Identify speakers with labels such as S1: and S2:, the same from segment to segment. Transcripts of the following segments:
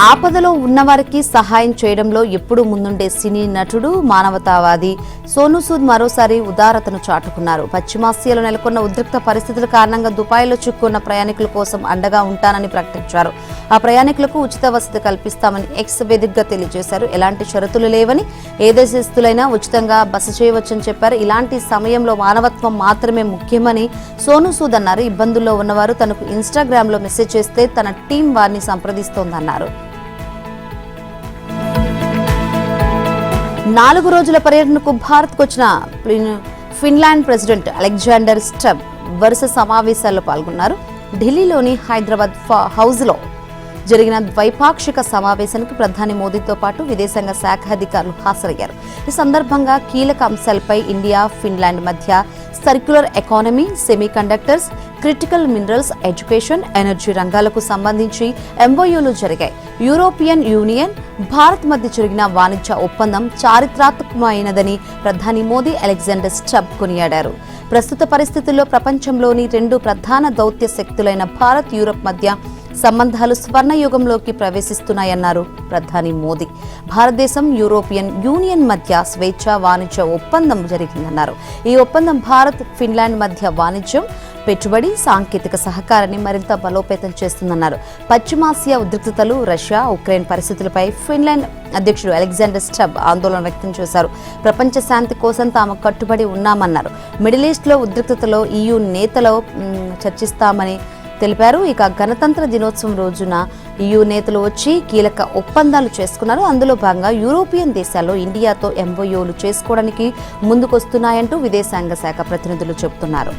S1: ఆపదలో ఉన్నవారికి సహాయం చేయడంలో ఎప్పుడూ ముందుండే సినీ నటుడు, మానవతావాది సోనూ సూద్ మరోసారి ఉదారతను చాటుకున్నారు. పశ్చిమాసియాలో నెలకొన్న ఉద్రిక్త పరిస్థితుల కారణంగా దుబాయ్లో చిక్కున్న ప్రయాణికుల కోసం అండగా ఉంటానని ప్రకటించారు. ఆ ప్రయాణికులకు ఉచిత వసతి కల్పిస్తామని ఎక్స్ వేదికగా తెలియజేశారు. ఎలాంటి షరతులు లేవని, ఏ దేశస్తులైనా ఉచితంగా బస చేయవచ్చని చెప్పారు. ఇలాంటి సమయంలో మానవత్వం మాత్రమే ముఖ్యమని సోనూ సూద్ అన్నారు. ఇబ్బందుల్లో ఉన్నవారు తనకు ఇన్స్టాగ్రామ్ లో మెసేజ్ చేస్తే తన టీం వారిని సంప్రదిస్తోందన్నారు. 4 రోజుల పర్యటనకు భారత్కు వచ్చిన ఫిన్లాండ్ ప్రెసిడెంట్ అలెగ్జాండర్ స్టబ్ వరుస సమావేశాల్లో పాల్గొన్నారు. ఢిల్లీలోని హైదరాబాద్ హౌజ్లో జరిగిన ద్వైపాక్షిక సమావేశానికి ప్రధాని మోదీతో పాటు విదేశాంగ శాఖ అధికారులు హాజరయ్యారు. ఈ సందర్భంగా కీలక అంశాలపై ఇండియా, ఫిన్లాండ్ మధ్య circular economy, semiconductors, critical minerals, education, energy రంగాలకు సంబంధించి ఎంఓయూలు జరిగాయి. యూరోపియన్ యూనియన్, భారత్ మధ్య జరిగిన వాణిజ్య ఒప్పందం చారిత్రాత్మకమైనదని ప్రధాని మోదీ అలెగ్జాండర్ స్టబ్ కొనియాడారు. ప్రస్తుత పరిస్థితుల్లో ప్రపంచంలోని 2 ప్రధాన దౌత్య శక్తులైన భారత్, యూరప్ మధ్య సంబంధాలు స్వర్ణయుగంలోకి ప్రవేశిస్తున్నాయన్నారు ప్రధాని మోదీ. భారతదేశం, యూరోపియన్ యూనియన్ మధ్య స్వేచ్ఛ వాణిజ్య ఒప్పందం జరిగిందన్నారు. ఈ ఒప్పందం భారత్, ఫిన్లాండ్ మధ్య వాణిజ్యం, పెట్టుబడి, సాంకేతిక సహకారాన్ని మరింత బలోపేతం చేస్తుందన్నారు. పశ్చిమాసియా ఉద్రిక్తతలు, రష్యా, ఉక్రెయిన్ పరిస్థితులపై ఫిన్లాండ్ అధ్యక్షుడు అలెగ్జాండర్ స్టబ్ ఆందోళన వ్యక్తం చేశారు. ప్రపంచ శాంతి కోసం తాము కట్టుబడి ఉన్నామన్నారు. మిడిల్ ఈస్ట్లో ఉద్రిక్తతలో EU నేతలు చర్చిస్తామని తెలిపారు. ఇక గణతంత్ర దినోత్సవం రోజున EU నేతలు వచ్చి కీలక ఒప్పందాలు చేసుకున్నారు. అందులో భాగంగా యూరోపియన్ దేశాల్లో ఇండియాతో ఎంఓయూలు చేసుకోవడానికి ముందుకొస్తున్నాయంటూ విదేశాంగ శాఖ ప్రతినిధులు చెబుతున్నారు.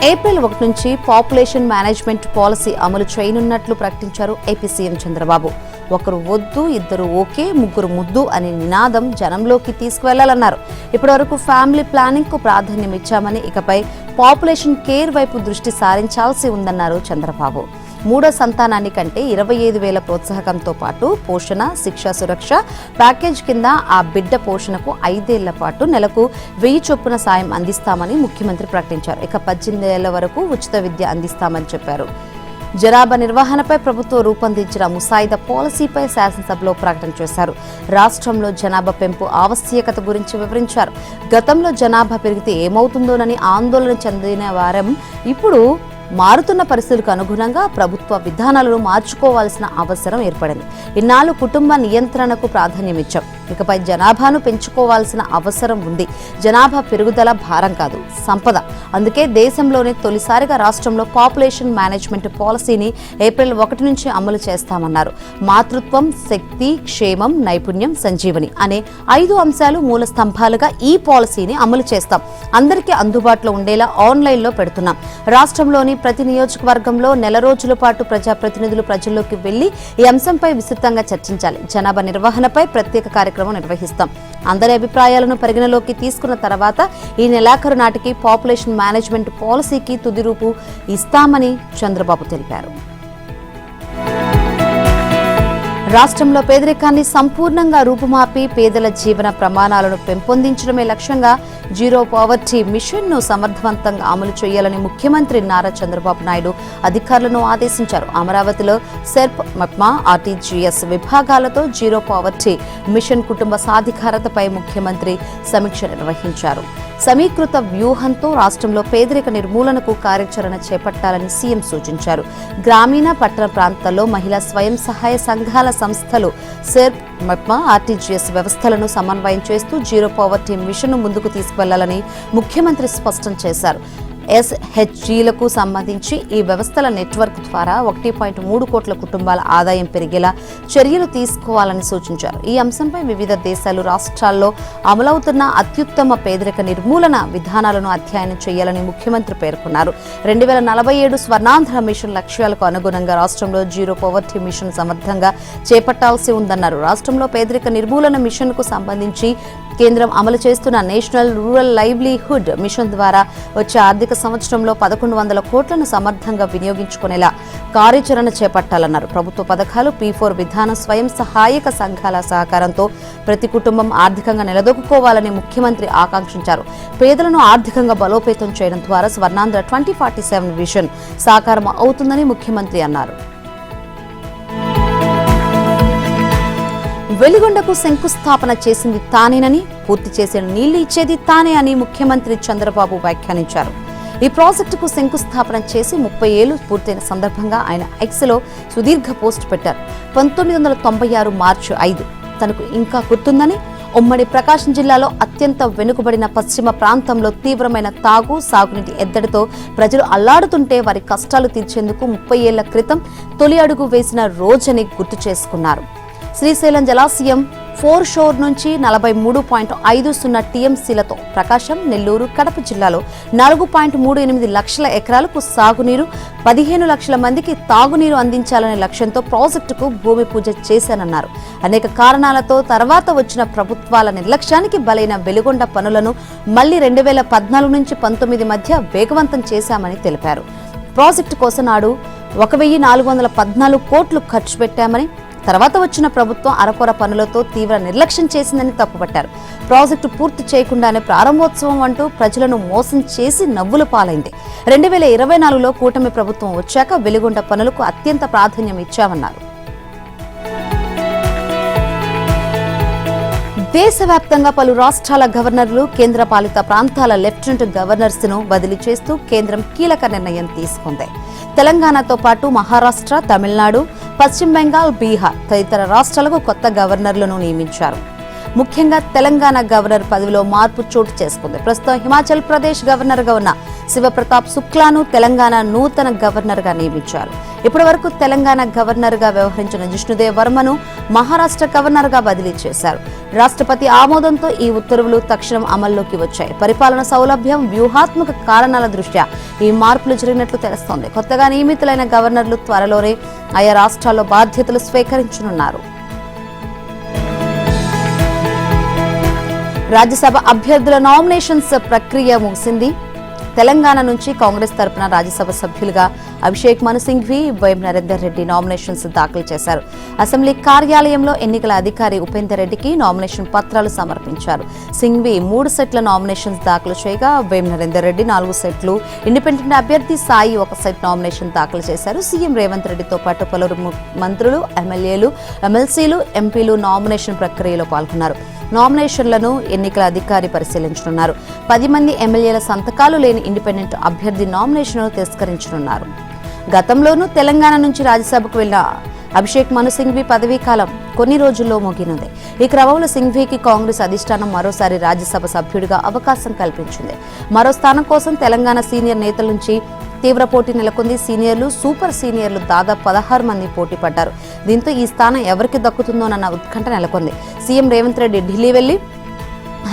S1: ఏప్రిల్ 1 నుంచి పాపులేషన్ మేనేజ్మెంట్ పాలసీ అమలు చేయనున్నట్లు ప్రకటించారు ఏపీ సీఎం చంద్రబాబు. ఒకరు వద్దు, ఇద్దరు ఓకే, ముగ్గురు ముద్దు అనే నినాదం జనంలోకి తీసుకువెళ్లాలన్నారు. ఇప్పటివరకు ఫ్యామిలీ ప్లానింగ్ కు ప్రాధాన్యం ఇచ్చామని, ఇకపై పాపులేషన్ కేర్ వైపు దృష్టి సారించాల్సి ఉందన్నారు చంద్రబాబు. 3వ సంతానాన్ని కంటే 25,000 ప్రోత్సాహకంతో పాటు పోషణ, శిక్ష, సురక్ష ప్యాకేజ్ కింద ఆ బిడ్డ పోషణకు 5 ఏళ్ల పాటు నెలకు 1000 చొప్పున సాయం అందిస్తామని ముఖ్యమంత్రి ప్రకటించారు. ఇక 18 ఏళ్ల వరకు ఉచిత విద్య అందిస్తామని చెప్పారు. జనాభా నిర్వహణపై ప్రభుత్వం రూపొందించిన ముసాయిదా పాలసీపై శాసనసభలో ప్రకటన చేశారు. రాష్ట్రంలో జనాభా పెంపు ఆవశ్యకత గురించి వివరించారు. గతంలో జనాభా పెరిగితే ఏమవుతుందోనని ఆందోళన చెందిన వారం ఇప్పుడు మారుతున్న పరిస్థితులకు అనుగుణంగా ప్రభుత్వ విధానాలను మార్చుకోవాల్సిన అవసరం ఏర్పడింది. ఇన్నాళ్లు కుటుంబ నియంత్రణకు ప్రాధాన్యం ఇచ్చాం. ఇకపై జనాభాను పెంచుకోవాల్సిన అవసరం ఉంది. జనాభా పెరుగుదల భారం కాదు, సంపద. అందుకే దేశంలోనే తొలిసారిగా రాష్ట్రంలో పాపులేషన్ మేనేజ్మెంట్ పాలసీని ఏప్రిల్ 1 నుంచి అమలు చేస్తామన్నారు. మాతృత్వం, శక్తి, క్షేమం, నైపుణ్యం, సంజీవని అనే 5 అంశాలు మూల స్తంభాలుగా ఈ పాలసీని అమలు చేస్తాం. అందరికీ అందుబాటులో ఉండేలా ఆన్లైన్లో పెడుతున్నాం. రాష్ట్రంలోని ప్రతి నియోజకవర్గంలో నెల రోజుల పాటు ప్రజాప్రతినిధులు ప్రజల్లోకి వెళ్లి ఈ అంశంపై విస్తృతంగా చర్చించాలి. జనాభా నిర్వహణపై ప్రత్యేక కార్యక్రమం నిర్వహిస్తాం. అందరి అభిప్రాయాలను పరిగణలోకి తీసుకున్న తర్వాత ఈ నెలాఖరు నాటికి పాపులేషన్ మేనేజ్మెంట్ పాలసీకి తుది రూపు ఇస్తామని చంద్రబాబు తెలిపారు. రాష్ట్రంలో పేదరికాన్ని సంపూర్ణంగా రూపుమాపి పేదల జీవన ప్రమాణాలను పెంపొందించడమే లక్ష్యంగా జీరో పావర్టీ మిషన్ ను సమర్థవంతంగా అమలు చేయాలని ముఖ్యమంత్రి నారా చంద్రబాబు నాయుడు అధికారులను ఆదేశించారు. అమరావతిలో సెర్ప్, మెప్మా, RTGS విభాగాలతో జీరో పావర్టీ మిషన్ కుటుంబ సాధికారతపై ముఖ్యమంత్రి సమీక్ష నిర్వహించారు. సమీకృత వ్యూహంతో రాష్ట్రంలో పేదరిక నిర్మూలనకు కార్యాచరణ చేపట్టాలని సీఎం సూచించారు. గ్రామీణ, పట్టణ ప్రాంతాల్లో మహిళా స్వయం సహాయ సంఘాల సంస్థలు సెర్ప్, మెప్మా, RTGS వ్యవస్థలను సమన్వయం చేస్తూ జీరో పావర్టీ మిషన్ ముందుకు తీసుకువెళ్లాలని ముఖ్యమంత్రి స్పష్టం చేశారు. SHGలకు సంబంధించి ఈ వ్యవస్థల నెట్వర్క్ ద్వారా 1.3 కోట్ల కుటుంబాల ఆదాయం పెరిగేలా చర్యలు తీసుకోవాలని సూచించారు. ఈ అంశంపై వివిధ దేశాలు, రాష్ట్రాల్లో అమలవుతున్న అత్యుత్తమ పేదరిక నిర్మూలన విధానాలను అధ్యయనం చేయాలని ముఖ్యమంత్రి పేర్కొన్నారు. 2047 స్వర్ణాంధ్ర మిషన్ లక్ష్యాలకు అనుగుణంగా రాష్ట్రంలో జీరో పావర్టీ మిషన్ సమర్థంగా చేపట్టాల్సి ఉందన్నారు. రాష్ట్రంలో పేదరిక నిర్మూలన మిషన్ కు సంబంధించి కేంద్రం అమలు చేస్తున్న నేషనల్ రూరల్ లైవ్లీహుడ్ మిషన్ ద్వారా వచ్చే ఆర్థిక సంవత్సరంలో 1,100 కోట్లను సమర్థంగా వినియోగించుకునేలా కార్యాచరణ చేపట్టాలన్నారు. ప్రభుత్వ పథకాలు, P4 విధానం, స్వయం సహాయక సంఘాల సహకారంతో ప్రతి కుటుంబం ఆర్థికంగా నిలదొక్కుకోవాలని ముఖ్యమంత్రి ఆకాంక్షించారు. పేదలను ఆర్థికంగా బలోపేతం చేయడం ద్వారా స్వర్ణాంధ్ర 2047 విజన్ సాకారం అవుతుందని ముఖ్యమంత్రి అన్నారు. వెలిగొండకు శంకుస్థాపన చేసింది తానేనని, పూర్తి చేసిన నీళ్లు ఇచ్చేది తానే అని ముఖ్యమంత్రి చంద్రబాబు వ్యాఖ్యానించారు. ఈ ప్రాజెక్టుకు శంకుస్థాపన చేసి 30 ఏళ్లు పూర్తయిన సందర్భంగా ఆయన ఎక్స్లో సుదీర్ఘ పోస్ట్ పెట్టారు. 1996 మార్చి 5 తనకు ఇంకా గుర్తుందని, ఉమ్మడి ప్రకాశం జిల్లాలో అత్యంత వెనుకబడిన పశ్చిమ ప్రాంతంలో తీవ్రమైన సాగునీటి ఎద్దడితో ప్రజలు అల్లాడుతుంటే వారి కష్టాలు తీర్చేందుకు 30 ఏళ్ల క్రితం తొలి అడుగు వేసిన రోజని గుర్తు చేసుకున్నారు. శ్రీశైలం జలాశయం 4 షోర్ నుంచి 43.50 టీఎంసీలతో ప్రకాశం, నెల్లూరు, కడప జిల్లాలో 4.38 లక్షల ఎకరాలకు సాగునీరు, 15 లక్షల మందికి తాగునీరు అందించాలనే లక్ష్యంతో ప్రాజెక్టుకు భూమి పూజ చేశానన్నారు. అనేక కారణాలతో తర్వాత వచ్చిన ప్రభుత్వాల నిర్లక్ష్యానికి బలైన వెలిగొండ పనులను మళ్లీ 2014 నుంచి 19 మధ్య వేగవంతం చేశామని తెలిపారు. ప్రాజెక్టు కోసం నాడు 1414 కోట్లు ఖర్చు పెట్టామని, తర్వాత వచ్చిన ప్రభుత్వం అరకొర పనులతో తీవ్ర నిర్లక్ష్యం చేసిందని తప్పుపట్టారు. ప్రాజెక్టు పూర్తి చేయకుండానే ప్రారంభోత్సవం అంటూ ప్రజలను మోసం చేసి నవ్వుల పాలైంది. 2024లో కూటమి ప్రభుత్వం వచ్చాక వెలిగొండ పనులకు అత్యంత ప్రాధాన్యం ఇచ్చామన్నారు. దేశవ్యాప్తంగా పలు రాష్ట్రాల గవర్నర్లు, కేంద్రపాలిత ప్రాంతాల లెఫ్టినెంట్ గవర్నర్స్ ను బదిలీ చేస్తూ కేంద్రం కీలక నిర్ణయం తీసుకుంది. తెలంగాణతో పాటు మహారాష్ట్ర, తమిళనాడు, పశ్చిమ బెంగాల్, బీహార్ తదితర రాష్ట్రాలకు కొత్త గవర్నర్లను నియమించారు. ముఖ్యంగా తెలంగాణ గవర్నర్ పదవిలో మార్పు చోటు చేసుకుంది. ప్రస్తుతం హిమాచల్ ప్రదేశ్ గవర్నర్గా ఉన్న శివప్రతాప్ శుక్లాను తెలంగాణ నూతన గవర్నర్గా నియమించారు. ఇప్పటి వరకు తెలంగాణ గవర్నర్గా వ్యవహరించిన జిష్ణుదేవ్ వర్మను మహారాష్ట్ర గవర్నర్గా బదిలీ చేశారు. రాష్ట్రపతి ఆమోదంతో ఈ ఉత్తర్వులు తక్షణం అమల్లోకి వచ్చాయి. పరిపాలన సౌలభ్యం, వ్యూహాత్మక కారణాల దృష్ట్యా ఈ మార్పులు జరిగినట్లు తెలుస్తోంది. కొత్తగా నియమితులైన గవర్నర్లు త్వరలోనే ఆయా రాష్ట్రాల్లో బాధ్యతలు స్వీకరించనున్నారు. రాజ్యసభ అభ్యర్థుల నామినేషన్స్ ప్రక్రియ ముగిసింది. తెలంగాణ నుంచి కాంగ్రెస్ తరపున రాజ్యసభ సభ్యులుగా అభిషేక్ మను సింఘ్వి, వైఎం నరేందర్ రెడ్డి నామినేషన్స్ దాఖలు చేశారు. అసెంబ్లీ కార్యాలయంలో ఎన్నికల అధికారి ఉపేందర్ రెడ్డికి నామినేషన్ పత్రాలు సమర్పించారు. సింఘ్వి 3 సెట్ల నామినేషన్స్ దాఖలు చేయగా వైఎం నరేందర్ రెడ్డి 4 సెట్లు, ఇండిపెండెంట్ అభ్యర్థి సాయి 1 సెట్ నామినేషన్ దాఖలు చేశారు. సీఎం రేవంత్ రెడ్డితో పాటు పలువురు మంత్రులు, ఎమ్మెల్యేలు, ఎమ్మెల్సీలు, ఎంపీలు నామినేషన్ ప్రక్రియలో పాల్గొన్నారు. నామినేషన్లను ఎన్నికల అధికారి పరిశీలించనున్నారు. 10 మంది ఎమ్మెల్యేల సంతకాలు లేని ఇండిపెండెంట్ అభ్యర్థి నామినేషన్ను తిరస్కరించనున్నారు. గతంలోనూ తెలంగాణ నుంచి రాజ్యసభకు వెళ్లిన అభిషేక్ మను సింఘ్వి పదవీ కాలం కొన్ని రోజుల్లో ముగినుంది. ఈ క్రమంలో సింఘ్వికి కాంగ్రెస్ అధిష్టానం మరోసారి రాజ్యసభ సభ్యుడిగా అవకాశం కల్పించింది. మరో స్థానం కోసం తెలంగాణ సీనియర్ నేతల నుంచి తీవ్ర పోటీ నెలకొంది. సీనియర్లు, సూపర్ సీనియర్లు దాదాపు 16 మంది పోటీ పడ్డారు. దీంతో ఈ స్థానం ఎవరికి దక్కుతుందోనన్న ఉత్కంఠ నెలకొంది. సీఎం రేవంత్ రెడ్డి ఢిల్లీ వెళ్లి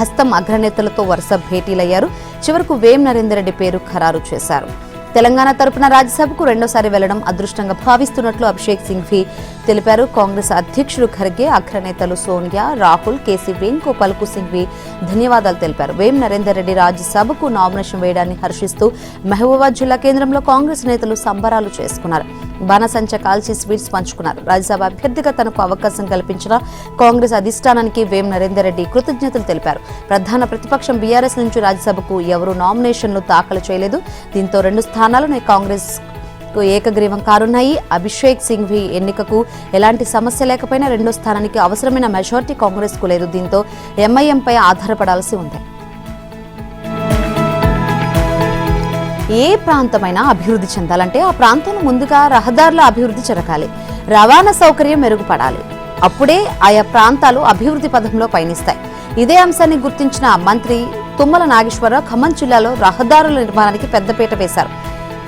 S1: హస్తం అగ్రనేతలతో వరుస భేటీలయ్యారు. చివరకు వేం నరేందర్ రెడ్డి పేరు ఖరారు చేశారు. తెలంగాణ తరపున రాజ్యసభకు రెండోసారి వెళ్లడం అదృష్టంగా భావిస్తున్నట్లు అభిషేక్ సింఘ్వి తెలిపారు. కాంగ్రెస్ అధ్యక్షుడు ఖర్గే, అగ్రనేతలు సోనియా, రాహుల్, కేసీ వేణుగోపాల్కు సింఘ్వి ధన్యవాదాలు తెలిపారు. వేం నరేందర్ రెడ్డి రాజ్యసభకు నామినేషన్ వేయడాన్ని హర్షిస్తూ మహబూబాబాద్ జిల్లా కేంద్రంలో కాంగ్రెస్ నేతలు సంబరాలు చేసుకున్నారు. బాణసంచ కాల్చి స్వీట్స్ పంచుకున్నారు. రాజ్యసభ అభ్యర్థిగా తనకు అవకాశం కల్పించిన కాంగ్రెస్ అధిష్టానానికి వేం నరేందర్ రెడ్డి కృతజ్ఞతలు తెలిపారు. ప్రధాన ప్రతిపక్షం బీఆర్ఎస్ నుంచి రాజ్యసభకు ఎవరూ నామినేషన్లు దాఖలు చేయలేదు. దీంతో 2 స్థానాలను కాంగ్రెస్ ఏకగ్రీవం కానున్నాయి. అభిషేక్ సింఘ్వి ఎన్నికకు ఎలాంటి సమస్య లేకపోయినా రెండో స్థానానికి అవసరమైన మెజారిటీ కాంగ్రెస్ కు లేదు. దీంతో ఎంఐఎంపై ఆధారపడాల్సి ఉంది. ఏ ప్రాంతమైనా అభివృద్ధి చెందాలంటే ఆ ప్రాంతంలో ముందుగా రహదారుల అభివృద్ధి జరగాలి, రవాణా సౌకర్యం మెరుగుపడాలి. అప్పుడే ఆయా ప్రాంతాలు అభివృద్ధి పథంలో పయనిస్తాయి. ఇదే అంశాన్ని గుర్తించిన మంత్రి తుమ్మల నాగేశ్వరరావు ఖమ్మం జిల్లాలో రహదారుల నిర్మాణానికి పెద్దపీట వేశారు.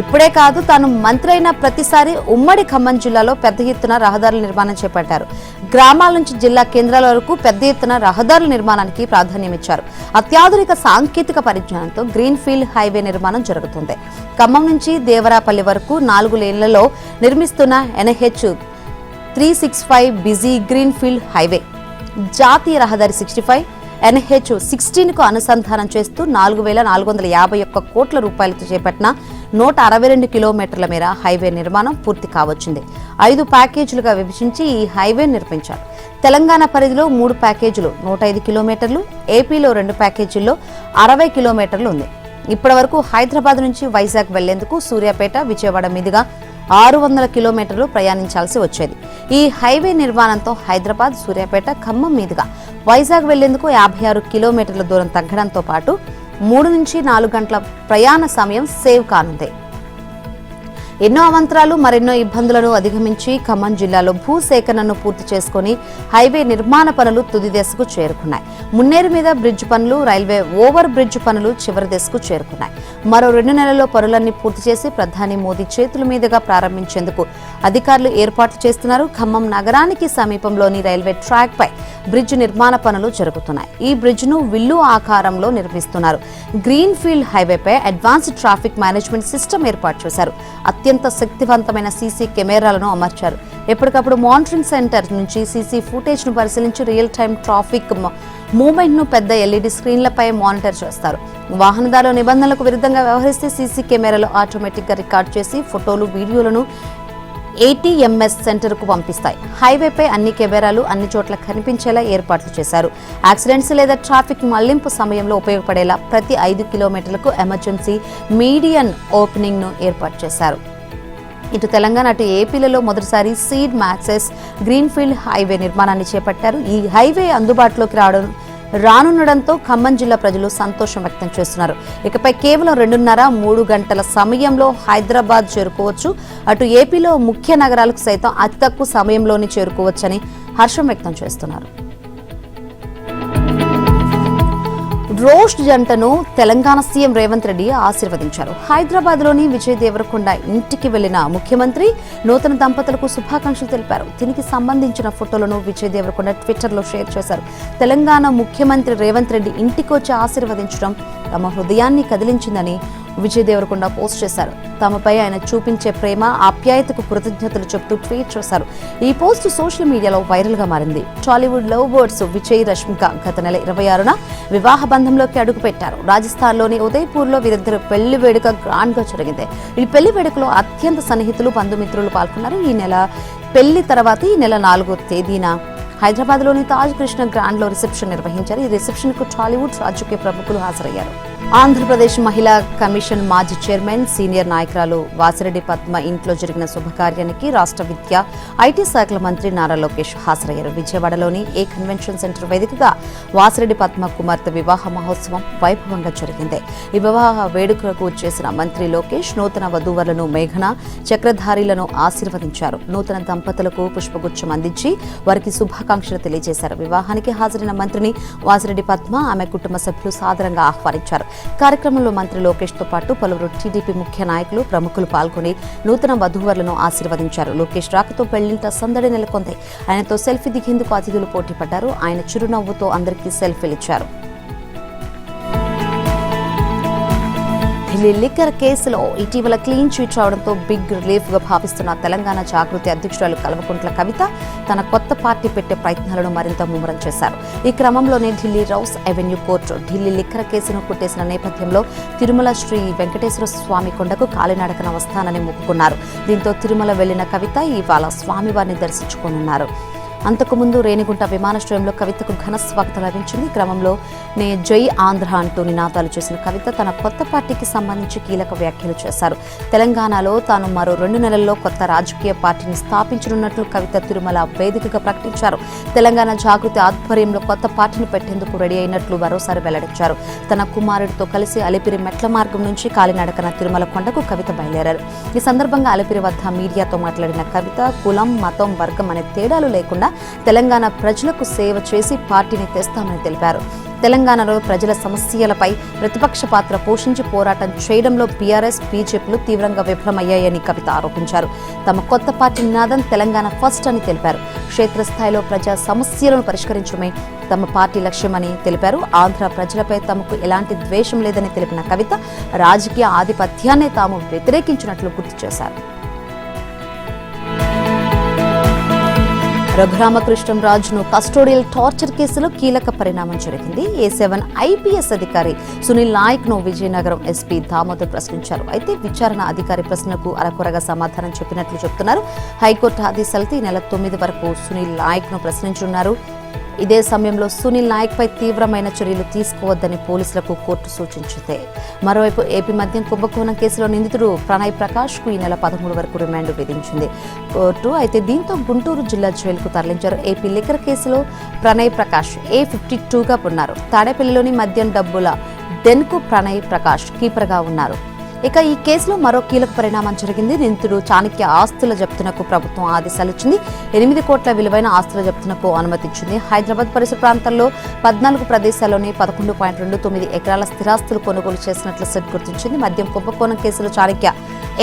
S1: ఇప్పుడే కాదు, తాను మంత్రి అయిన ప్రతిసారి ఉమ్మడి ఖమ్మం జిల్లాలో పెద్ద ఎత్తున రహదారుల నిర్మాణం చేపట్టారు. గ్రామాల నుంచి జిల్లా కేంద్రాల వరకు పెద్ద ఎత్తున రహదారుల నిర్మాణానికి ప్రాధాన్యం ఇచ్చారు. అత్యాధునిక సాంకేతిక పరిజ్ఞానంతో గ్రీన్ ఫీల్డ్ హైవే నిర్మాణం జరుగుతుంది. ఖమ్మం నుంచి దేవరాపల్లి వరకు 4 లేన్లలో నిర్మిస్తున్న NH 365 busy green field highway జాతీయ రహదారి 65 NH 16కు అనుసంధానం చేస్తూ 4,451 కోట్ల రూపాయలతో చేపట్టిన 162 కిలోమీటర్ల మేర హైవే నిర్మాణం పూర్తి కావచ్చింది. 5 ప్యాకేజీలుగా విభజించి ఈ హైవే నిర్మించారు. తెలంగాణ పరిధిలో 3 ప్యాకేజీలు 105 కిలోమీటర్లు, ఏపీలో 2 ప్యాకేజీల్లో 60 కిలోమీటర్లు ఉంది. ఇప్పటి వరకు హైదరాబాద్ నుంచి వైజాగ్ వెళ్లేందుకు సూర్యాపేట, విజయవాడ మీదుగా 600 కిలోమీటర్లు ప్రయాణించాల్సి వచ్చేది. ఈ హైవే నిర్మాణంతో హైదరాబాద్, సూర్యాపేట, ఖమ్మం మీదుగా వైజాగ్ వెళ్లేందుకు 56 కిలోమీటర్ల దూరం తగ్గడంతో పాటు 3 నుంచి 4 గంటల ప్రయాణ సమయం సేవ్ కానుంది. ఎన్నో అవంతరాలు, మరెన్నో ఇబ్బందులను అధిగమించి ఖమ్మం జిల్లాలో భూసేకరణను పూర్తి చేసుకుని హైవే నిర్మాణ పనులు తుది దశకు చేరుకున్నాయి. మున్నేరు మీద బ్రిడ్జ్ పనులు, రైల్వే ఓవర్ బ్రిడ్జ్ పనులు చివరి దశకు చేరుకున్నాయి. మరో 2 నెలల్లో పనులన్నీ పూర్తి చేసి ప్రధాని మోదీ చేతుల మీదుగా ప్రారంభించేందుకు అధికారులు ఏర్పాట్లు చేస్తున్నారు. ఖమ్మం నగరానికి సమీపంలోని రైల్వే ట్రాక్ పై బ్రిడ్జ్ నిర్మాణ పనులు జరుగుతున్నాయి. ఈ బ్రిడ్జ్ ను విల్లు ఆకారంలో నిర్మిస్తున్నారు. గ్రీన్ ఫీల్డ్ హైవేపై అడ్వాన్స్డ్ ట్రాఫిక్ మేనేజ్మెంట్ సిస్టమ్ ఏర్పాటు చేశారు. అత్యంత శక్తివంతమైన సీసీ కెమెరాలను అమర్చారు. ఎప్పటికప్పుడు మానిటరింగ్ సెంటర్ నుంచి సీసీ ఫుటేజ్ ను పరిశీలించి రియల్ టైమ్ ట్రాఫిక్ మూవ్మెంట్ ను పెద్ద ఎల్ఈడి స్క్రీన్లపై మానిటర్ చేస్తారు. వాహనదారుల నిబంధనలకు విరుద్ధంగా వ్యవహరిస్తే సీసీ కెమెరాలు ఆటోమేటిక్ గా రికార్డ్ చేసి ఫోటోలు, వీడియోలను ATMS సెంటర్కు పంపిస్తాయి. హైవేపై అన్ని కెమెరాలు అన్ని చోట్ల కనిపించేలా ఏర్పాట్లు చేశారు. యాక్సిడెంట్స్ లేదా ట్రాఫిక్ మళ్లింపు సమయంలో ఉపయోగపడేలా ప్రతి 5 కిలోమీటర్లకు ఎమర్జెన్సీ మీడియన్ ఓపెనింగ్ ను ఏర్పాటు చేశారు. ఇటు తెలంగాణ, అటు ఏపీలలో మొదటిసారి సీడ్ మ్యాక్సెస్ గ్రీన్ఫీల్డ్ హైవే నిర్మాణాన్ని చేపట్టారు. ఈ హైవే అందుబాటులోకి రానుండడంతో ఖమ్మం జిల్లా ప్రజలు సంతోషం వ్యక్తం చేస్తున్నారు. ఇకపై కేవలం 2.5-3 గంటల సమయంలో హైదరాబాద్ చేరుకోవచ్చు. అటు ఏపీలో ముఖ్య నగరాలకు సైతం అతి తక్కువ సమయంలోనే చేరుకోవచ్చని హర్షం వ్యక్తం చేస్తున్నారు. రోస్ట్ జంటను తెలంగాణ సీఎం రేవంత్ రెడ్డి ఆశీర్వదించారు. హైదరాబాద్ లోని విజయ్ దేవరకొండ ఇంటికి వెళ్లిన ముఖ్యమంత్రి నూతన దంపతులకు శుభాకాంక్షలు తెలిపారు. దీనికి సంబంధించిన ఫోటోలను విజయ్ దేవరకొండ ట్విట్టర్లో షేర్ చేశారు. తెలంగాణ ముఖ్యమంత్రి రేవంత్ రెడ్డి ఇంటికి వచ్చి ఆశీర్వదించడం తమ హృదయాన్ని కదిలించిందని విజయ్ దేవరకొండ పోస్ట్ చేశారు. తమపై ఆయన చూపించే ప్రేమ, ఆప్యాయతకు కృతజ్ఞతలు చెబుతూ ట్వీట్ చేశారు. ఈ పోస్ట్ సోషల్ మీడియాలో వైరల్ గా మారింది. టాలీవుడ్ లవ్ బర్డ్స్ విజయ్, రష్మిక గత నెల 26న వివాహ బంధంలోకి అడుగుపెట్టారు. రాజస్థాన్లోని ఉదయ్పూర్లో వీరిద్దరు పెళ్లి వేడుక గ్రాండ్ గా జరిగింది. ఈ పెళ్లి వేడుకలో అత్యంత సన్నిహితులు, బంధుమిత్రులు పాల్గొన్నారు. ఈ నెల పెళ్లి తర్వాత ఈ నెల 4వ తేదీన హైదరాబాద్లోని తాజ్ కృష్ణ గ్రాండ్ లో రిసెప్షన్ నిర్వహించారు. ఈ రిసెప్షన్ కు టాలీవుడ్, రాజకీయ ప్రముఖులు హాజరయ్యారు. ఆంధ్రప్రదేశ్ మహిళా కమిషన్ మాజీ చైర్మన్, సీనియర్ నాయకురాలు వాసిరెడ్డి పద్మ ఇంట్లో జరిగిన శుభకార్యానికి రాష్ట్ర విద్యా, ఐటీ శాఖల మంత్రి నారా లోకేష్ హాజరయ్యారు. విజయవాడలోని ఏ కన్వెన్షన్ సెంటర్ వేదికగా వాసిరెడ్డి పద్మ కుమార్తె వివాహ మహోత్సవం వైభవంగా జరిగింది. ఈ వివాహ వేడుకలకు చేసిన మంత్రి లోకేష్ నూతన వధూవరులను మేఘన, చక్రధారిలను ఆశీర్వదించారు. నూతన దంపతులకు పుష్పగుచ్చం అందించి వారికి శుభాకాంక్షలు తెలియజేశారు. వివాహానికి హాజరైన మంత్రిని వాసిరెడ్డి పద్మ, ఆమె కుటుంబ సభ్యులు సాదరంగా ఆహ్వానించారు. కార్యక్రమంలో మంత్రి లోకేష్ తో పాటు పలువురు టీడీపీ ముఖ్య నాయకులు, ప్రముఖులు పాల్గొని నూతన వధూవరులను ఆశీర్వదించారు. లోకేష్ రాకతో పెళ్లింట సందడి నెలకొంది. ఆయనతో సెల్ఫీ దిగేందుకు అతిథులు పోటీ పడ్డారు. ఆయన చిరునవ్వుతో అందరికీ సెల్ఫీలు ఇచ్చారు. ఢిల్లీ లిక్కర్ కేసులో ఇటీవల క్లీన్ చిట్ రావడంతో బిగ్ రిలీఫ్ గా భావిస్తున్న తెలంగాణ జాగృతి అధ్యక్షురాలు కల్వకుంట్ల కవిత తన కొత్త పార్టీ పెట్టే ప్రయత్నాలను మరింత ముమ్మరం చేశారు. ఈ క్రమంలోనే Delhi rows avenue court Delhi liquor కేసును కొట్టేసిన నేపథ్యంలో తిరుమల శ్రీ వెంకటేశ్వర స్వామి కొండకు కాలినడకన వస్తానని మొక్కుకున్నారు. దీంతో తిరుమల వెళ్లిన కవిత ఇవాళ స్వామివారిని దర్శించుకోనున్నారు. అంతకుముందు రేణిగుంట విమానాశ్రయంలో కవితకు ఘన స్వాగతం లభించింది. క్రమంలో జై ఆంధ్ర అంటూ నినాదాలు చేసిన కవిత తన కొత్త పార్టీకి సంబంధించి కీలక వ్యాఖ్యలు చేశారు. తెలంగాణలో తాను మరో 2 నెలల్లో కొత్త రాజకీయ పార్టీని స్థాపించనున్నట్లు కవిత తిరుమల వేదికగా ప్రకటించారు. తెలంగాణ జాగృతి ఆధ్వర్యంలో కొత్త పార్టీని పెట్టేందుకు రెడీ అయినట్లు మరోసారి వెల్లడించారు. తన కుమారుడితో కలిసి అలిపిరి మెట్ల మార్గం నుంచి కాలినడకన తిరుమల కొండకు కవిత బయలుదేరారు. ఈ సందర్భంగా అలిపిరి వద్ద మీడియాతో మాట్లాడిన కవిత కులం, మతం, వర్గం అనే తేడాలు లేకుండా తెలంగాణ ప్రజలకు సేవ చేసి పార్టీని తెస్తామని తెలిపారు. తెలంగాణలో ప్రజల సమస్యలపై ప్రతిపక్ష పాత్ర పోషించి పోరాటం చేయడంలో బీఆర్ఎస్, బీజేపీలు తీవ్రంగా విఫలమయ్యాయని కవిత ఆరోపించారు. తమ కొత్త పార్టీ నినాదం తెలంగాణ ఫస్ట్ అని తెలిపారు. క్షేత్రస్థాయిలో ప్రజా సమస్యలను పరిష్కరించడమే తమ పార్టీ లక్ష్యమని తెలిపారు. ఆంధ్ర ప్రజలపై తమకు ఎలాంటి ద్వేషం లేదని తెలిపిన కవిత రాజకీయ ఆధిపత్యాన్ని తాము వ్యతిరేకించినట్లు గుర్తు చేశారు. రఘురామకృష్ణంరాజును కస్టోడియల్ టార్చర్ కేసులో కీలక పరిణామం జరిగింది. A7 IPS అధికారి సునీల్ నాయక్ ను విజయనగరం ఎస్పీ దామోదర్ ప్రశ్నించారు. అయితే విచారణ అధికారి ప్రశ్నకు అరకొరగా సమాధానం చెప్పినట్లు చెబుతున్నారు. హైకోర్టు ఆదేశాలతో ఈ నెల 9 వరకు సునీల్ నాయక్ ను ప్రశ్నించనున్నారు. ఇదే సమయంలో సునీల్ నాయక్ పై తీవ్రమైన చర్యలు తీసుకోవద్దని పోలీసులకు కోర్టు సూచించింది. మరోవైపు ఏపీ మద్యం కుంభకోణం కేసులో నిందితుడు ప్రణయ్ ప్రకాష్ కు ఈ నెల 13 వరకు రిమాండ్ విధించింది కోర్టు. అయితే దీంతో గుంటూరు జిల్లా జైలుకు తరలించారు. ఏపీ లిక్కర్ కేసులో ప్రణయ్ ప్రకాష్ A52గా ఉన్నారు. తాడేపల్లిలోని మద్యం డబ్బుల డెన్కు ప్రణయ్ ప్రకాష్ కీపర్గా ఉన్నారు. ఇక ఈ కేసులో మరో కీలక పరిణామం జరిగింది. నిందితుడు చాణక్య ఆస్తుల జప్తునకు ప్రభుత్వం ఆదేశాలు ఇచ్చింది. 8 కోట్ల విలువైన ఆస్తుల జప్తునకు అనుమతించింది. హైదరాబాద్ పరిసర ప్రాంతాల్లో 14 ప్రదేశాల్లోని 11.29 ఎకరాల స్థిరాస్తులు కొనుగోలు చేసినట్లు సెట్ గుర్తించింది. మద్యం కుంభకోణం కేసులో చాణక్య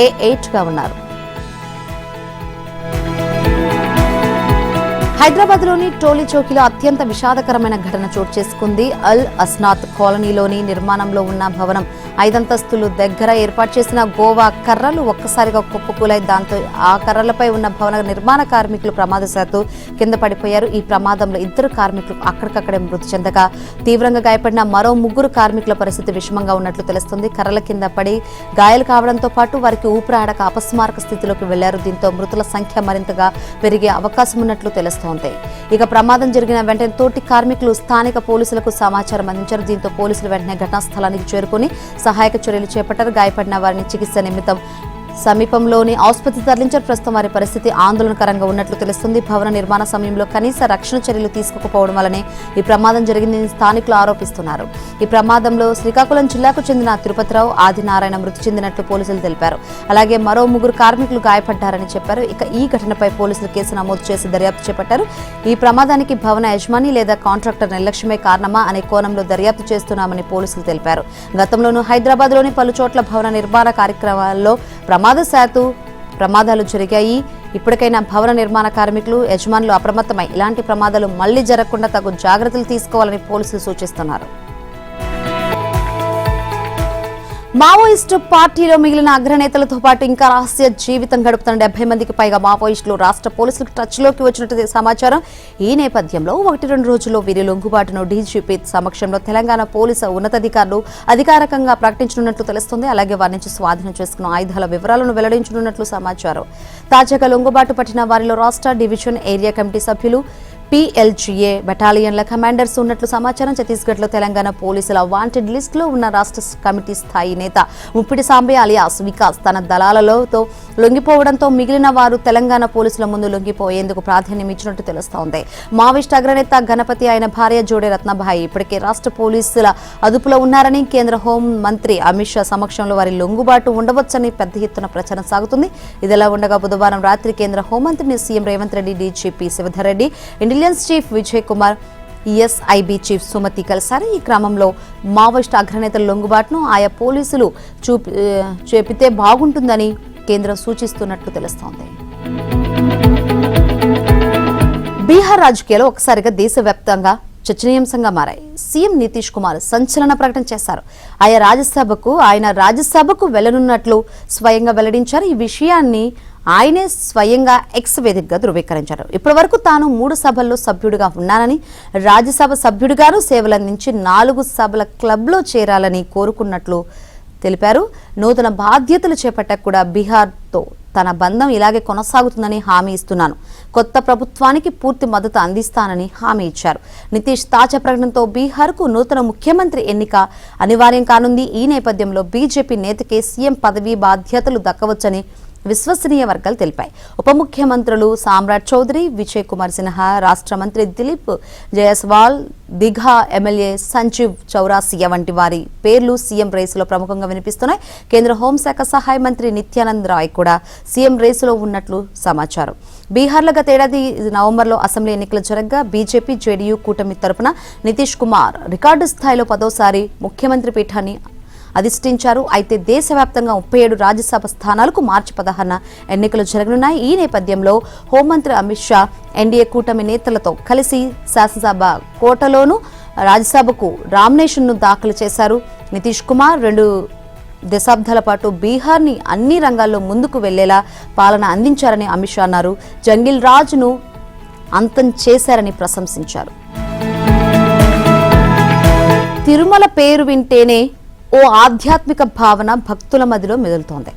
S1: A8గా ఉన్నారు. హైదరాబాద్లోని టోలీ చౌకీలో అత్యంత విషాదకరమైన ఘటన చోటు చేసుకుంది. అల్ అస్నాత్ కాలనీలోని నిర్మాణంలో ఉన్న భవనం 5 అంతస్తులు దగ్గర ఏర్పాటు చేసిన గోవా కర్రలు ఒక్కసారిగా కుప్పకూలాయి. దాంతో ఆ కర్రలపై ఉన్న భవన నిర్మాణ కార్మికులు ప్రమాదశాత్తు కింద పడిపోయారు. ఈ ప్రమాదంలో 2 కార్మికులు అక్కడికక్కడే మృతి చెందగా తీవ్రంగా గాయపడిన మరో 3 కార్మికుల పరిస్థితి విషమంగా ఉన్నట్లు తెలుస్తుంది. కర్రల కింద పడి గాయాలు కావడంతో పాటు వారికి ఊపిరాడక అపస్మారక స్థితిలోకి వెళ్లారు. దీంతో మృతుల సంఖ్య మరింతగా పెరిగే అవకాశం ఉన్నట్లు తెలుస్తోంది. ఇక ప్రమాదం జరిగిన వెంటనే తోటి కార్మికులు స్థానిక పోలీసులకు సమాచారం అందించారు. దీంతో పోలీసులు వెంటనే ఘటనా స్థలానికి చేరుకుని సహాయక చర్యలు చేపట్టారు. గాయపడిన వారిని చికిత్స నిమిత్తం సమీపంలోని ఆసుపత్రి తరలించారు. ప్రస్తుతం వారి పరిస్థితి ఆందోళనకరంగా ఉన్నట్లు తెలుస్తుంది. భవన నిర్మాణ సమయంలో కనీస రక్షణ చర్యలు తీసుకోకపోవడం వల్లనే ఈ ప్రమాదం జరిగిందని స్థానికులు ఆరోపిస్తున్నారు. ఈ ప్రమాదంలో శ్రీకాకుళం జిల్లాకు చెందిన తిరుపతిరావు, ఆదినారాయణ మృతి చెందినట్లు పోలీసులు తెలిపారు. అలాగే మరో 3 కార్మికులు గాయపడ్డారని చెప్పారు. ఇక ఈ ఘటనపై పోలీసులు కేసు నమోదు చేసి దర్యాప్తు చేపట్టారు. ఈ ప్రమాదానికి భవన యజమాని లేదా కాంట్రాక్టర్ నిర్లక్ష్యమే కారణమా అనే కోణంలో దర్యాప్తు చేస్తున్నామని పోలీసులు తెలిపారు. గతంలోనూ హైదరాబాద్లోని పలు చోట్ల భవన నిర్మాణ కార్యక్రమాల్లో ప్రమాదాలు జరిగాయి. ఇప్పటికైనా భవన నిర్మాణ కార్మికులు, యజమానులు అప్రమత్తమై ఇలాంటి ప్రమాదాలు మళ్లీ జరగకుండా తగు జాగ్రత్తలు తీసుకోవాలని పోలీసులు సూచిస్తున్నారు. మావోయిస్టు పార్టీలో మిగిలిన అగ్రనేతలతో పాటు ఇంకా రహస్య జీవితం గడుపుతున్న 70 మందికి పైగా మావోయిస్టులు రాష్ట్ర పోలీసులకు టచ్లోకి వచ్చినట్టు సమాచారం. ఈ నేపథ్యంలో 1-2 రోజుల్లో వీరి లొంగుబాటును డీజీపీ సమక్షంలో తెలంగాణ పోలీసు ఉన్నతాధికారులు అధికారికంగా ప్రకటించనున్నట్లు తెలుస్తుంది. అలాగే వారి నుంచి స్వాధీనం చేసుకున్న ఆయుధాల వివరాలను వెల్లడించనున్నట్లు సమాచారం. తాజాగా లొంగుబాటు పట్టిన వారిలో రాష్ట్ర డివిజన్ ఏరియా కమిటీ సభ్యులు, PLGA బెటాలియన్ల కమాండర్స్ ఉన్నట్లు సమాచారం. ఛత్తీస్గఢ్లో తెలంగాణ పోలీసుల వాంటెడ్ లిస్టులో ఉన్న రాష్ట్ర కమిటీ స్థాయి నేత ముప్పిడి సాంబే అలియాస్ వికాస్ తన దళాలతో లొంగిపోవడంతో మిగిలిన వారు తెలంగాణ పోలీసుల ముందు లొంగిపోయేందుకు ప్రాధాన్యం ఇచ్చినట్టు తెలుస్తోంది. మావోయిస్ట్ అగ్రనేత గణపతి ఆయన భార్య జోడే రత్నభాయి ఇప్పటికే రాష్ట్ర పోలీసుల అదుపులో ఉన్నారని, కేంద్ర హోం మంత్రి అమిత్ షా సమక్షంలో వారి లొంగుబాటు ఉండవచ్చని పెద్ద ఎత్తున ప్రచారం సాగుతుంది. ఇదిలా ఉండగా బుధవారం రాత్రి కేంద్ర హోంమంత్రిని CM Revanth Reddy, DGP Shivdhar Reddy, intelligence chief Vijay Kumar, ESIB chief Sumathi కలిసారు. ఈ క్రమంలో మావోయిస్టు అగ్రనేతల లొంగుబాటును ఆయా పోలీసులు చూపితే బాగుంటుందని కేంద్రం సూచిస్తున్నట్లు తెలుస్తోంది. బీహార్ రాజకీయాలు ఒకసారిగా దేశవ్యాప్తంగా చర్చనీయాంశంగా మారాయి. సీఎం నితీష్ కుమార్ సంచలన ప్రకటన చేశారు. ఆయన రాజ్యసభకు వెళ్లనున్నట్లు స్వయంగా వెల్లడించారు. ఈ విషయాన్ని ఆయనే స్వయంగా ఎక్స్ వేదికగా ధృవీకరించారు. ఇప్పటి వరకు తాను 3 సభల్లో సభ్యుడిగా ఉన్నానని, రాజ్యసభ సభ్యుడిగాను సేవలందించి 4 సభల క్లబ్లో చేరాలని కోరుకున్నట్లు తెలిపారు. నూతన బాధ్యతలు చేపట్టాక కూడా బీహార్తో తన బంధం ఇలాగే కొనసాగుతుందని హామీ ఇస్తున్నాను. కొత్త ప్రభుత్వానికి పూర్తి మద్దతు అందిస్తానని హామీ ఇచ్చారు. నితీష్ తాజా ప్రకటనతో బీహార్కు నూతన ముఖ్యమంత్రి ఎన్నిక అనివార్యం కానుంది. ఈ నేపథ్యంలో బీజేపీ నేతకే సీఎం పదవి బాధ్యతలు దక్కవచ్చని విశ్వసనీయ వర్గాలు తెలిపాయి. ఉప ముఖ్యమంత్రులు సామ్రాట్ చౌదరి, విజయ్ కుమార్ సిన్హా, రాష్ట్ర మంత్రి దిలీప్ జయస్వాల్, దిఘా ఎమ్మెల్యే సంజీవ్ చౌరాసియా వంటి వారి పేర్లు సీఎం రేసులో ప్రముఖంగా వినిపిస్తున్నాయి. కేంద్ర హోంశాఖ సహాయ మంత్రి నిత్యానంద్ రాయ్ కూడా సీఎం రేసులో ఉన్నట్లు సమాచారం. బీహార్లో గత ఏడాది నవంబర్లో అసెంబ్లీ ఎన్నికలు జరగగా బీజేపీ, జేడీయూ కూటమి తరపున నితీష్ కుమార్ రికార్డు స్థాయిలో 10వ ముఖ్యమంత్రి పీఠాన్ని అధిష్ఠించారు. అయితే దేశవ్యాప్తంగా 37 రాజ్యసభ స్థానాలకు మార్చి 16న ఎన్నికలు జరగనున్నాయి. ఈ నేపథ్యంలో హోంమంత్రి అమిత్ షా ఎన్డీఏ కూటమి నేతలతో కలిసి శాసనసభ కోటలోను రాజ్యసభకు నామినేషన్ను దాఖలు చేశారు. నితీష్ కుమార్ 2 దశాబ్దాల పాటు బీహార్ని అన్ని రంగాల్లో ముందుకు వెళ్లేలా పాలన అందించారని అమిత్ షా అన్నారు. జంగిల్ రాజ్ను అంతం చేశారని ప్రశంసించారు. తిరుమల పేరు వింటేనే ఓ ఆధ్యాత్మిక భావన భక్తుల మధ్యలో మెదులుతోంది.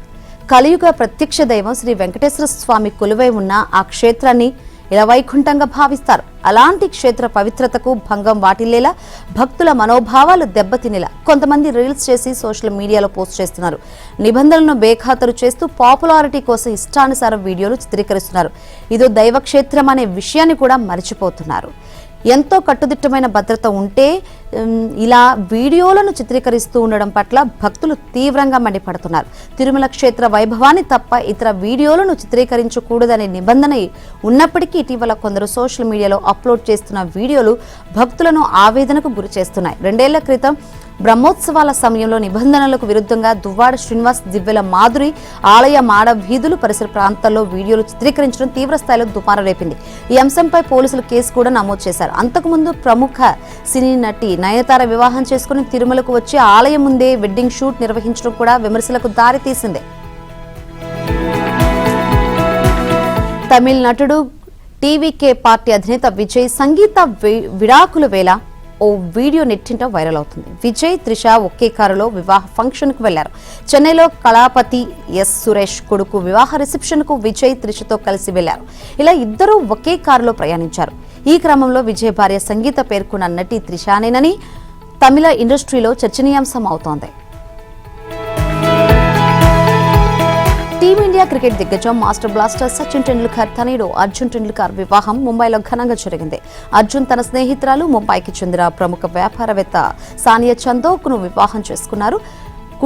S1: కలియుగ ప్రత్యక్ష దైవం శ్రీ వెంకటేశ్వర స్వామి కొలువై ఉన్న ఆ క్షేత్రాన్ని ఇలా వైకుంఠంగా భావిస్తారు. అలాంటి క్షేత్ర పవిత్రతకు భంగం వాటిల్లేలా, భక్తుల మనోభావాలు దెబ్బతినేలా కొంతమంది రీల్స్ చేసి సోషల్ మీడియాలో పోస్ట్ చేస్తున్నారు. నిబంధనలను బేఖాతరు చేస్తూ పాపులారిటీ కోసం ఇష్టానుసారం వీడియోలు చిత్రీకరిస్తున్నారు. ఇదో దైవక్షేత్రం అనే విషయాన్ని కూడా మర్చిపోతున్నారు. ఎంతో కట్టుదిట్టమైన భద్రత ఉంటే ఇలా వీడియోలను చిత్రీకరిస్తూ ఉండడం పట్ల భక్తులు తీవ్రంగా మండిపడుతున్నారు. తిరుమల క్షేత్ర వైభవాన్ని తప్ప ఇతర వీడియోలను చిత్రీకరించకూడదనే నిబంధన ఉన్నప్పటికీ ఇటీవల కొందరు సోషల్ మీడియాలో అప్లోడ్ చేస్తున్న వీడియోలు భక్తులను ఆవేదనకు గురి చేస్తున్నాయి. 2 ఏళ్ల క్రితం బ్రహ్మోత్సవాల సమయంలో నిబంధనలకు విరుద్ధంగా దువ్వాడ శ్రీనివాస్, దివ్వెల మాధురి ఆలయ మాడ వీధులు పరిసర ప్రాంతాల్లో వీడియోలు చిత్రీకరించడం తీవ్ర స్థాయిలో దుమారం రేపింది. ఈ అంశంపై పోలీసులు కేసు కూడా నమోదు చేశారు. అంతకుముందు ప్రముఖ సినీ నటి నయనతార వివాహం చేసుకుని తిరుమలకు వచ్చి ఆలయం ముందే వెడ్డింగ్ షూట్ నిర్వహించడం కూడా విమర్శలకు దారితీసింది. తమిళ నటుడు టీవీకే పార్టీ అధినేత విజయ్ సంగీత విడాకుల వేళ ఓ వీడియో నెట్టింట వైరల్ అవుతుంది. విజయ్, త్రిష ఒకే కారులో వివాహ ఫంక్షన్ కు వెళ్లారు. చెన్నైలో కళాపతి ఎస్ సురేష్ కొడుకు వివాహ రిసెప్షన్ కు విజయ్, త్రిషతో కలిసి వెళ్లారు. ఇలా ఇద్దరూ ఒకే కారులో ప్రయాణించారు. ఈ క్రమంలో విజయ్ భార్య సంగీత పేర్కొన్న నటి త్రిషానేనని తమిళ ఇండస్ట్రీలో చర్చనీయాంశం అవుతోంది. టీమిండియా క్రికెట్ దిగ్గజం మాస్టర్ బ్లాస్టర్ సచిన్ టెండూల్కర్ తనయుడు అర్జున్ టెండూల్కర్ వివాహం ముంబైలో ఘనంగా జరిగింది. అర్జున్ తన స్నేహితురాలు ముంబైకి చెందిన ప్రముఖ వ్యాపారవేత్త సానియా చందోక్ను వివాహం చేసుకున్నారు.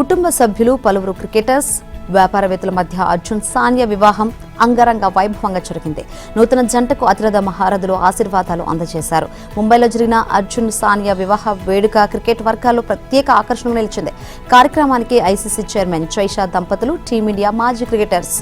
S1: కుటుంబ సభ్యులు, పలువురు క్రికెటర్స్, వ్యాపారవేత్తల మధ్య అర్జున్ సానియా వివాహం అంగరంగ వైభవంగా జరిగింది. నూతన జంటకు అతిరథ మహారథులు ఆశీర్వాదాలు అందజేశారు. ముంబైలో జరిగిన అర్జున్ సానియా వివాహ వేడుక క్రికెట్ వర్గాల్లో ప్రత్యేక ఆకర్షణగా నిలిచింది. కార్యక్రమానికి ఐసీసీ చైర్మన్ జైషా దంపతులు, టీమిండియా మాజీ క్రికెటర్స్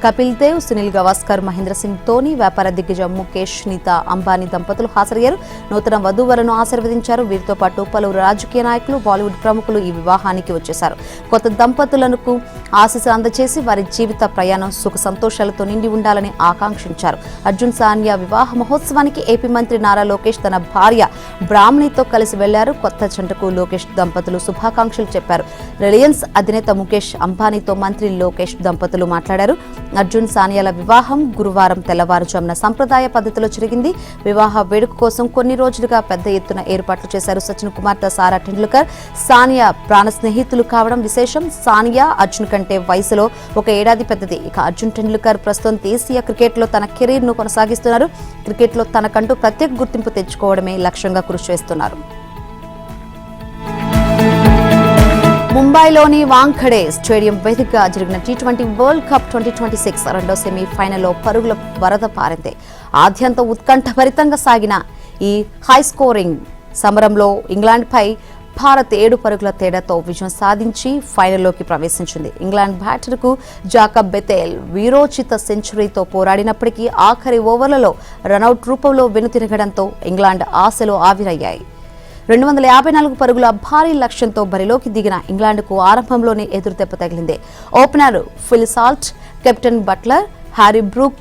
S1: కపిల్ దేవ్, సునీల్ గవాస్కర్, మహేంద్ర సింగ్ ధోని, వ్యాపార దిగ్గజం ముఖేష్, నీతా అంబానీ దంపతులు హాజరయ్యారు. నూతన వధూవరులను ఆశీర్వదించారు. వీరితో పాటు పలువురు రాజకీయ నాయకులు, బాలీవుడ్ ప్రముఖులు ఈ వివాహానికి వచ్చేశారు. కొత్త దంపతులకు ఆశీస్సులు అందజేసి వారి జీవిత ప్రయాణం సుఖ సంతోషాలతో నిండి ఉండాలని ఆకాంక్షించారు. అర్జున్ సానియా వివాహ మహోత్సవానికి ఏపీ మంత్రి నారా లోకేష్ తన భార్య బ్రాహ్మణితో కలిసి వెళ్లారు. కొత్త జంటకు లోకేష్ దంపతులు శుభాకాంక్షలు చెప్పారు. రిలయన్స్ అధినేత ముఖేష్ అంబానీతో మంత్రి లోకేష్ దంపతులు మాట్లాడారు. అర్జున్ సానియాల వివాహం గురువారం తెల్లవారుజామున సంప్రదాయ పద్ధతిలో జరిగింది. వివాహ వేడుక కోసం కొన్ని రోజులుగా పెద్ద ఎత్తున ఏర్పాట్లు చేశారు. సచిన్ కుమార్తె సారా టెండూల్కర్, సానియా ప్రాణ స్నేహితులు కావడం విశేషం. సానియా అర్జున్ కంటే వయసులో 1 ఏడాది పెద్దది. ఇక అర్జున్ టెండూల్కర్ ప్రస్తుతం దేశీయ క్రికెట్లో తన కెరీర్ ను కొనసాగిస్తున్నారు. క్రికెట్లో తనకంటూ ప్రత్యేక గుర్తింపు తెచ్చుకోవడమే లక్ష్యంగా కృషి చేస్తున్నారు. ముంబైలోని వాంఖడే స్టేడియం వేదికగా జరిగిన టీ20 వరల్డ్ కప్ 2026 రెండో సెమీఫైనల్లో పరుగుల వరద పారింది. ఆద్యంత ఉత్కంఠభరితంగా సాగిన ఈ హై స్కోరింగ్ సమరంలో ఇంగ్లాండ్పై భారత్ 7 పరుగుల తేడాతో విజయం సాధించి ఫైనల్లోకి ప్రవేశించింది. ఇంగ్లాండ్ బ్యాటర్కు జాకబ్ బెతేల్ వీరోచిత సెంచరీతో పోరాడినప్పటికీ ఆఖరి ఓవర్లలో రనౌట్ రూపంలో వెనుతిరగడంతో ఇంగ్లాండ్ ఆశలు ఆవిరయ్యాయి. 254 పరుగుల భారీ లక్ష్యంతో బరిలోకి దిగిన ఇంగ్లాండ్కు ఆరంభంలోనే ఎదురుదెబ్బ తగిలింది. Opener Phil Salt, captain Buttler, Harry Brook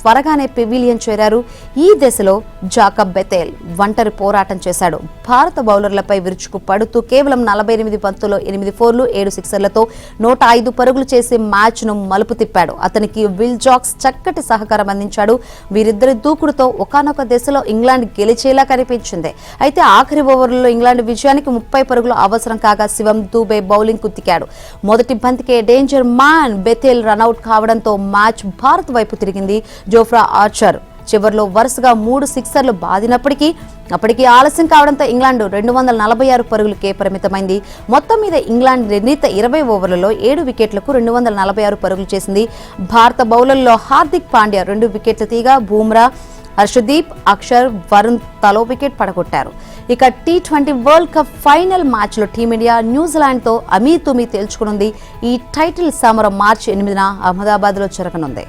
S1: త్వరగానే పెవిలియన్ చేరారు. ఈ దశలో జాకబ్ బెతేల్ ఒంటరి పోరాటం చేశాడు. భారత బౌలర్లపై విరుచుకు పడుతూ కేవలం 48 బంతుల్లో 8 ఫోర్లు 7 సిక్సర్లతో 105 పరుగులు చేసి మ్యాచ్ను మలుపు తిప్పాడు. అతనికి విల్ జాక్స్ చక్కటి సహకారం అందించాడు. వీరిద్దరి దూకుడుతో ఒకానొక దశలో ఇంగ్లాండ్ గెలిచేలా కనిపించింది. అయితే ఆఖరి ఓవర్లలో ఇంగ్లాండ్ విజయానికి 30 పరుగులు అవసరం కాగా శివం దూబే బౌలింగ్ కుత్తికాడు. మొదటి బంతికే డేంజర్ మ్యాన్ బెతేల్ రనౌట్ కావడంతో మ్యాచ్ భారత్ వైపు తిరిగింది. జోఫ్రా ఆర్చర్ చివర్లో వరుసగా 3 సిక్సర్లు బాదినప్పటికీ అప్పటికి ఆలస్యం కావడంతో ఇంగ్లాండ్ 246 పరుగులకే పరిమితమైంది. మొత్తం మీద ఇంగ్లాండ్ నిర్ణీత 20 ఓవర్లలో 7 వికెట్లకు 246 పరుగులు చేసింది. భారత బౌలర్లలో హార్దిక్ పాండ్యా 2 వికెట్లు తీగా బూమ్రా, హర్షదీప్, అక్షర్, వరుణ్ తలో వికెట్ పడగొట్టారు. ఇక టీ20 వరల్డ్ కప్ ఫైనల్ మ్యాచ్లో టీమిండియా న్యూజిలాండ్తో అమీతుమీ తేల్చుకునుంది. ఈ టైటిల్ సమరం మార్చి 8న అహ్మదాబాద్లో జరగనుంది.